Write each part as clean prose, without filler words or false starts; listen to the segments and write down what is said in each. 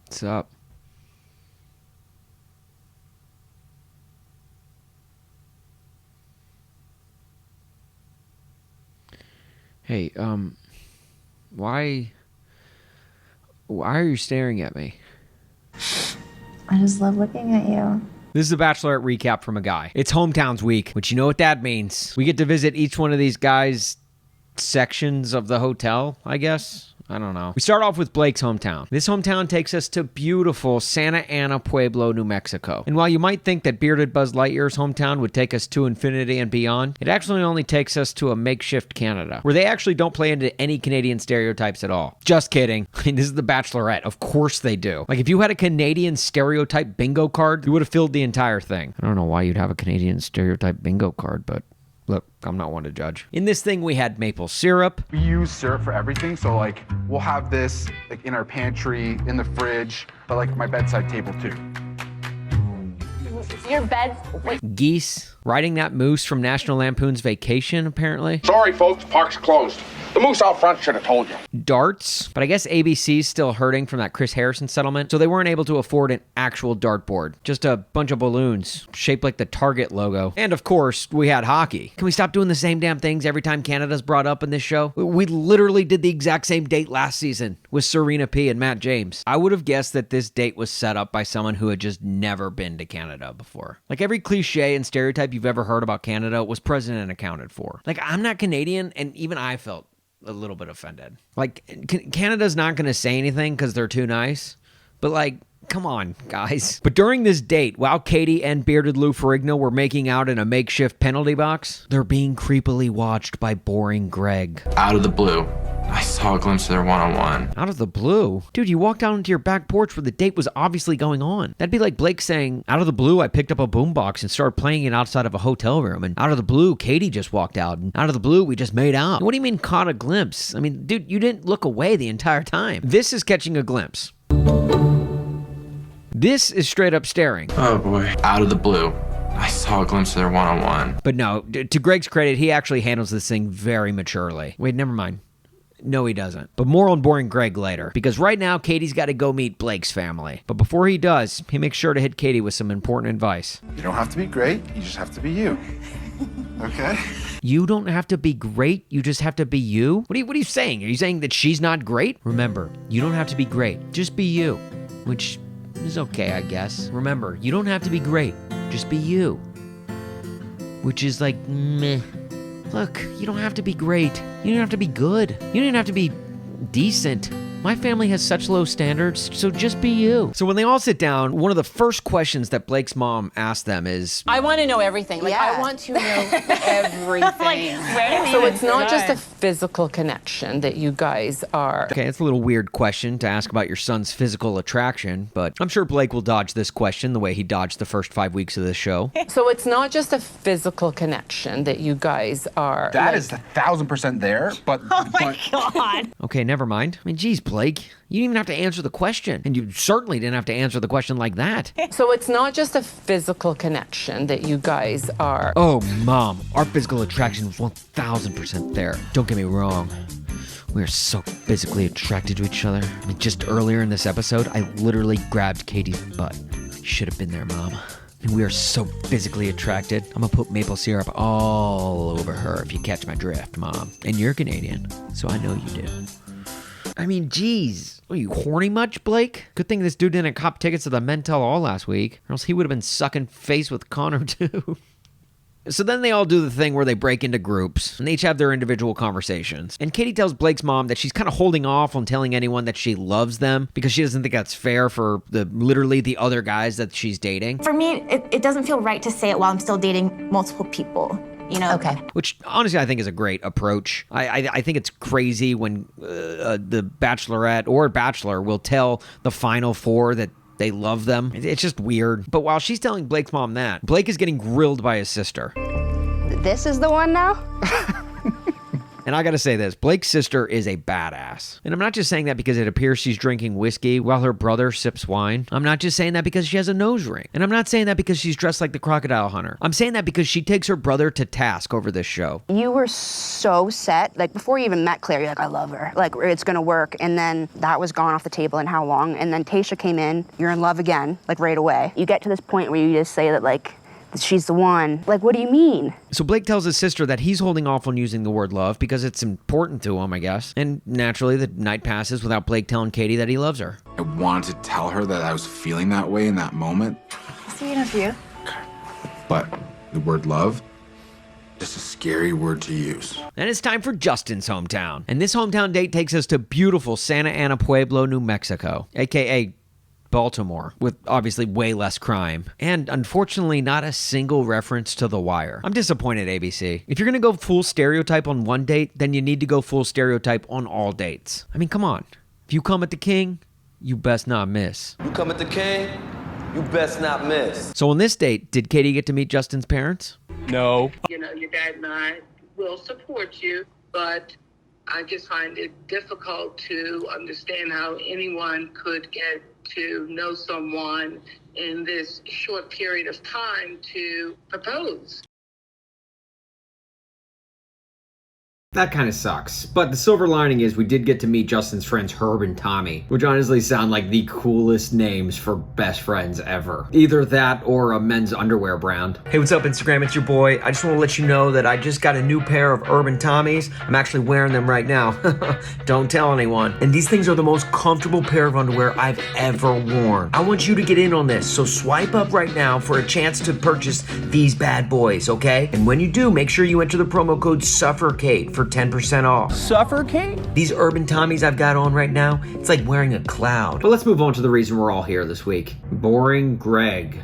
What's up? Hey, why are you staring at me? I just love looking at you. This is a Bachelorette recap from a guy. It's Hometowns week, which you know what that means. We get to visit each one of these guys' sections of the hotel, I guess. I don't know. We start off with Blake's hometown. This hometown takes us to beautiful Santa Ana Pueblo, New Mexico. And while you might think that bearded Buzz Lightyear's hometown would take us to infinity and beyond, it actually only takes us to a makeshift Canada, where they actually don't play into any Canadian stereotypes at all. Just kidding. I mean, this is the Bachelorette. Of course they do. Like, if you had a Canadian stereotype bingo card, you would have filled the entire thing. I don't know why you'd have a Canadian stereotype bingo card, but look, I'm not one to judge. In this thing, we had maple syrup. We use syrup for everything, so like we'll have this like in our pantry, in the fridge, but like my bedside table too. Your bed's... Geese. Riding that moose from National Lampoon's Vacation, apparently. Sorry, folks, park's closed. The moose out front should have told you. Darts. But I guess ABC's still hurting from that Chris Harrison settlement, so they weren't able to afford an actual dartboard. Just a bunch of balloons, shaped like the Target logo. And of course, we had hockey. Can we stop doing the same damn things every time Canada's brought up in this show? We literally did the exact same date last season with Serena P. and Matt James. I would have guessed that this date was set up by someone who had just never been to Canada before. Like, every cliche and stereotype you've ever heard about Canada was present and accounted for. Like, I'm not Canadian, and even I felt a little bit offended. Like, Canada's not going to say anything because they're too nice, but like, come on, guys. But during this date, while Katie and bearded Lou Ferrigno were making out in a makeshift penalty box, they're being creepily watched by boring Greg. Out of the blue, I saw a glimpse of their one-on-one. Out of the blue? Dude, you walked out into your back porch where the date was obviously going on. That'd be like Blake saying, out of the blue, I picked up a boombox and started playing it outside of a hotel room. And out of the blue, Katie just walked out. And out of the blue, we just made out. What do you mean caught a glimpse? I mean, dude, you didn't look away the entire time. This is catching a glimpse. This is straight up staring. Oh boy. Out of the blue, I saw a glimpse of their one-on-one. But no, to Greg's credit, he actually handles this thing very maturely. Wait, never mind. No, he doesn't. But more on boring Greg later, because right now, Katie's got to go meet Blake's family. But before he does, he makes sure to hit Katie with some important advice. You don't have to be great, you just have to be you. Okay? You don't have to be great, you just have to be you? What are you saying? Are you saying that she's not great? Remember, you don't have to be great, just be you. Which is okay, I guess. Remember, you don't have to be great, just be you. Which is like, meh. Look, you don't have to be great. You don't have to be good. You don't even have to be decent. My family has such low standards, so just be you. So when they all sit down, one of the first questions that Blake's mom asked them is, I want to know everything. Like, Yeah. I want to know everything. Where do we So even it's not just a start? physical connection that you guys are. okay, it's a little weird question to ask about your son's physical attraction, but I'm sure Blake will dodge this question the way he dodged the first 5 weeks of this show. So it's not just a physical connection that you guys are. That like- is 1,000% there, but God. Okay, never mind. I mean, geez, Blake, you didn't even have to answer the question, and you certainly didn't have to answer the question like that. So it's not just a physical connection that you guys are. Oh, Mom, our physical attraction is 1,000% there. Don't get me wrong. We are so physically attracted to each other. I mean, just earlier in this episode, I literally grabbed Katie's butt. You should have been there, Mom. And we are so physically attracted. I'm gonna put maple syrup all over her if you catch my drift, Mom. And you're Canadian, so I know you do. I mean, geez. Are you horny much, Blake? Good thing this dude didn't cop tickets to the Men Tell All last week, or else he would have been sucking face with Connor, too. So then they all do the thing where they break into groups, and they each have their individual conversations. And Katie tells Blake's mom that she's kind of holding off on telling anyone that she loves them because she doesn't think that's fair for literally the other guys that she's dating. For me, it doesn't feel right to say it while I'm still dating multiple people, you know? Okay. Which, honestly, I think is a great approach. I think it's crazy when the Bachelorette or Bachelor will tell the final four that they love them. It's just weird. But while she's telling Blake's mom that, Blake is getting grilled by his sister. This is the one now? And I gotta say this, Blake's sister is a badass. And I'm not just saying that because it appears she's drinking whiskey while her brother sips wine. I'm not just saying that because she has a nose ring. And I'm not saying that because she's dressed like the crocodile hunter. I'm saying that because she takes her brother to task over this show. You were so set, like before you even met Claire, you're like, I love her, like it's gonna work. And then that was gone off the table and how long? And then Tayshia came in, you're in love again, like right away. You get to this point where you just say that like, she's the one. Like, what do you mean? So Blake tells his sister that he's holding off on using the word love because it's important to him, I guess. And naturally, the night passes without Blake telling Katie that he loves her. I wanted to tell her that I was feeling that way in that moment. Sweet enough for you. But the word love, just a scary word to use. And it's time for Justin's hometown. And this hometown date takes us to beautiful Santa Ana Pueblo, New Mexico, aka Baltimore, with obviously way less crime. And unfortunately, not a single reference to The Wire. I'm disappointed, ABC. If you're gonna go full stereotype on one date, then you need to go full stereotype on all dates. I mean, come on. If you come at the king, you best not miss. You come at the king, you best not miss. So on this date, did Katie get to meet Justin's parents? No. You know, your dad and I will support you, but I just find it difficult to understand how anyone could get to know someone in this short period of time to propose. That kind of sucks. But the silver lining is we did get to meet Justin's friends Herb and Tommy, which honestly sound like the coolest names for best friends ever. Either that or a men's underwear brand. Hey, what's up, Instagram? It's your boy. I just want to let you know that I just got a new pair of Herb and Tommys. I'm actually wearing them right now. Don't tell anyone. And these things are the most comfortable pair of underwear I've ever worn. I want you to get in on this, so swipe up right now for a chance to purchase these bad boys, okay? And when you do, make sure you enter the promo code SUFFERCATE for 10% off. Suffocate? These Urban Tommies I've got on right now, it's like wearing a cloud. But let's move on to the reason we're all here this week. Boring Greg,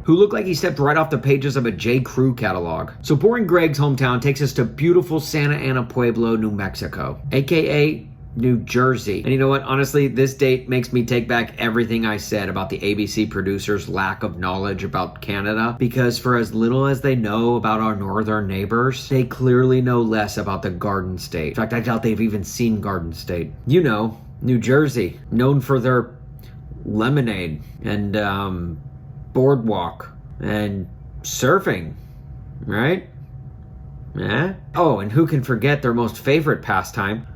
who looked like he stepped right off the pages of a J. Crew catalog. So Boring Greg's hometown takes us to beautiful Santa Ana Pueblo, New Mexico, aka New Jersey. And you know what? Honestly, this date makes me take back everything I said about the ABC producers' lack of knowledge about Canada, because for as little as they know about our northern neighbors, they clearly know less about the Garden State. In fact, I doubt they've even seen Garden State. You know, New Jersey, known for their lemonade and boardwalk and surfing, right? Yeah. Oh, and who can forget their most favorite pastime?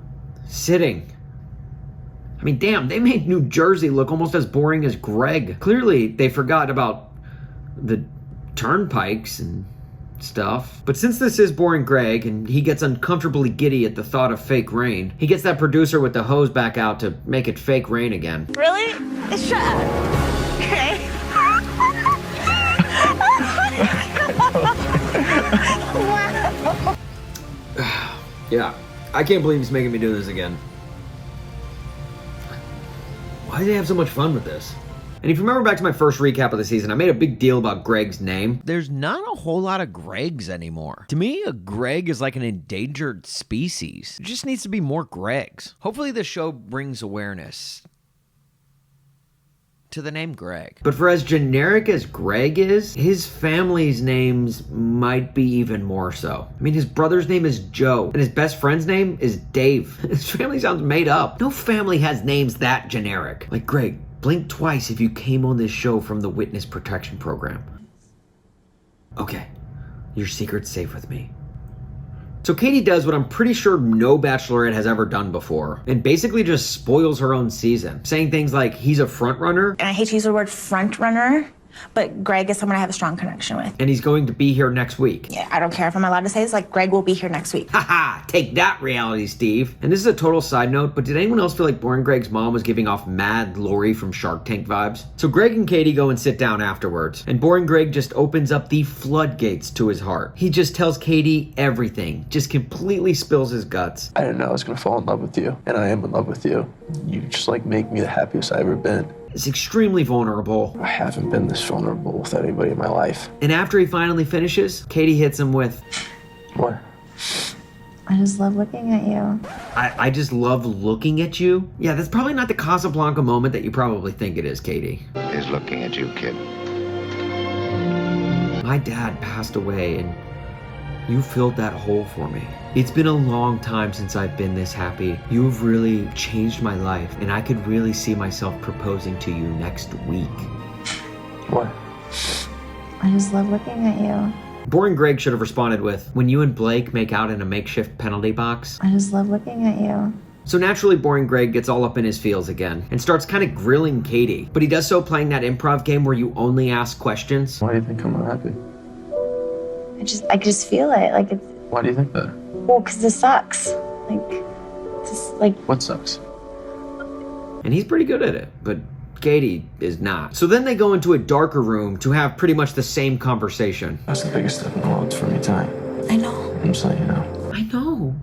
Sitting. I mean, damn, they made New Jersey look almost as boring as Greg. Clearly, they forgot about the turnpikes and stuff. But since this is Boring Greg, and he gets uncomfortably giddy at the thought of fake rain, he gets that producer with the hose back out to make it fake rain again. Really? Shut up. Okay. Yeah. I can't believe he's making me do this again. Why do they have so much fun with this? And if you remember back to my first recap of the season, I made a big deal about Greg's name. There's not a whole lot of Gregs anymore. To me, a Greg is like an endangered species. There just needs to be more Gregs. Hopefully this show brings awareness to the name Greg. But for as generic as Greg is, his family's names might be even more so. I mean, his brother's name is Joe, and his best friend's name is Dave. His family sounds made up. No family has names that generic. Like, Greg, blink twice if you came on this show from the Witness Protection Program. Okay, your secret's safe with me. So Katie does what I'm pretty sure no Bachelorette has ever done before, and basically just spoils her own season, saying things like he's a front runner. And I hate to use the word front runner, but Greg is someone I have a strong connection with. And he's going to be here next week. Yeah, I don't care if I'm allowed to say this, like Greg will be here next week. Haha, take that, reality Steve. And this is a total side note, but did anyone else feel like Boring Greg's mom was giving off mad Lori from Shark Tank vibes? So Greg and Katie go and sit down afterwards, and Boring Greg just opens up the floodgates to his heart. He just tells Katie everything, just completely spills his guts. I didn't know I was gonna fall in love with you, and I am in love with you. You just like make me the happiest I've ever been. It's extremely vulnerable. I haven't been this vulnerable with anybody in my life. And after he finally finishes, Katie hits him with, What? I just love looking at you. I just love looking at you? Yeah, that's probably not the Casablanca moment that you probably think it is, Katie. Is looking at you, kid. My dad passed away, and you filled that hole for me. It's been a long time since I've been this happy. You've really changed my life, and I could really see myself proposing to you next week. What? I just love looking at you. Boring Greg should have responded with, when you and Blake make out in a makeshift penalty box. I just love looking at you. So naturally, Boring Greg gets all up in his feels again and starts kind of grilling Katie. But he does so playing that improv game where you only ask questions. Why do you think I'm unhappy? I just feel it. Like it's. Why do you think that? Well, because this sucks. What sucks? And he's pretty good at it, but Katie is not. So then they go into a darker room to have pretty much the same conversation. That's the biggest step in the world for me, Ty. I know. I'm just letting you know. I know.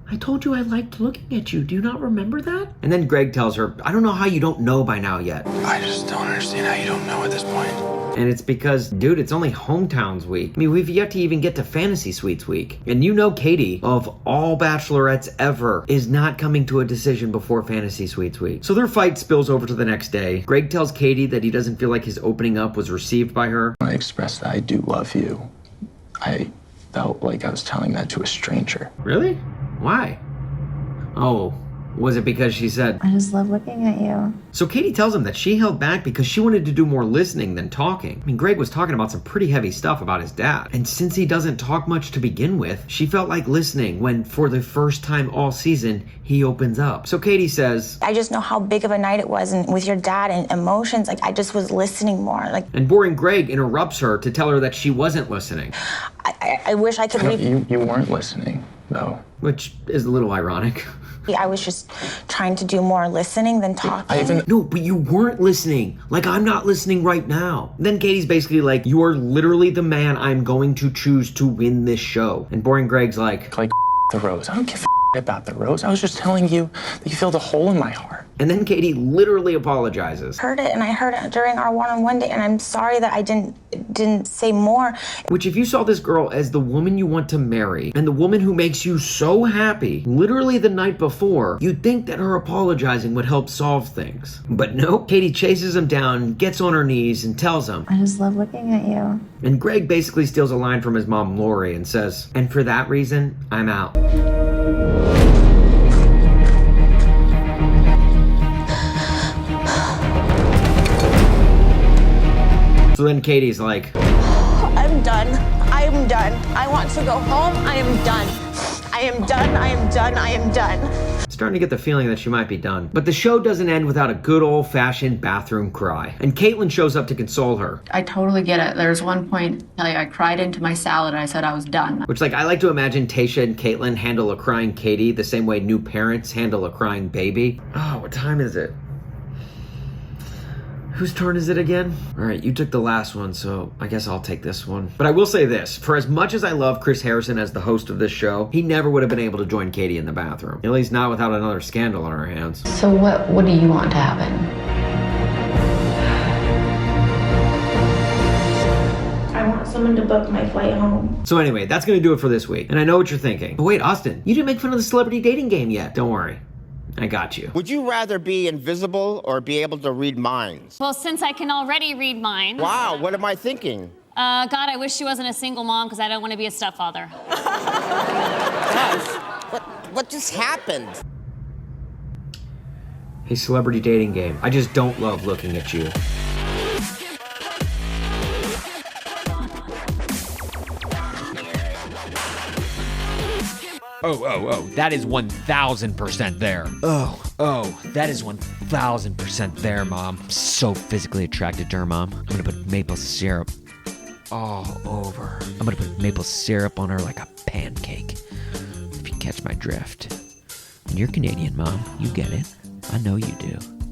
I told you I liked looking at you. Do you not remember that? And then Greg tells her, I don't know how you don't know by now yet. I just don't understand how you don't know at this point. And it's because, dude, it's only Hometowns week. I mean, we've yet to even get to Fantasy Suites week. And you know Katie, of all Bachelorettes ever, is not coming to a decision before Fantasy Suites week. So their fight spills over to the next day. Greg tells Katie that he doesn't feel like his opening up was received by her. When I expressed that I do love you, I felt like I was telling that to a stranger. Really? Why? Oh, was it because she said, I just love looking at you. So Katie tells him that she held back because she wanted to do more listening than talking. I mean, Greg was talking about some pretty heavy stuff about his dad. And since he doesn't talk much to begin with, she felt like listening when, for the first time all season, he opens up. So Katie says, I just know how big of a night it was, and with your dad and emotions, I just was listening more. And Boring Greg interrupts her to tell her that she wasn't listening. I wish I could leave. You weren't listening, though. Which is a little ironic. I was just trying to do more listening than talking. No, but you weren't listening. Like, I'm not listening right now. Then Katie's basically like, you are literally the man I'm going to choose to win this show. And Boring Greg's like the rose. I don't give a about the rose. I was just telling you that you filled a hole in my heart. And then Katie literally apologizes. Heard it, and I heard it during our one-on-one date, and I'm sorry that I didn't say more. Which, if you saw this girl as the woman you want to marry, and the woman who makes you so happy, literally the night before, you'd think that her apologizing would help solve things. But no, Katie chases him down, gets on her knees, and tells him, I just love looking at you. And Greg basically steals a line from his mom, Lori, and says, and for that reason, I'm out. So then Katie's like, I'm done. I am done. I want to go home. I am done. I am done. I am done. I am done. Starting to get the feeling that she might be done. But the show doesn't end without a good old-fashioned bathroom cry. And Caitlin shows up to console her. I totally get it. There's one point, I cried into my salad and I said I was done. Which, I like to imagine Tayshia and Caitlin handle a crying Katie the same way new parents handle a crying baby. Oh, what time is it? Whose turn is it again? All right, you took the last one, so I guess I'll take this one. But I will say this, for as much as I love Chris Harrison as the host of this show, he never would have been able to join Katie in the bathroom. At least not without another scandal on our hands. So what do you want to happen? I want someone to book my flight home. So anyway, that's gonna do it for this week. And I know what you're thinking. But wait, Austin, you didn't make fun of the celebrity dating game yet. Don't worry. I got you. Would you rather be invisible or be able to read minds? Well, since I can already read minds. Wow, what am I thinking? God, I wish she wasn't a single mom because I don't want to be a stepfather. What just happened? Hey, celebrity dating game. I just don't love looking at you. Oh, that is 1,000% there. Oh, that is 1,000% there, Mom. I'm so physically attracted to her, Mom. I'm gonna put maple syrup all over. I'm gonna put maple syrup on her like a pancake, if you catch my drift. And you're Canadian, Mom. You get it. I know you do.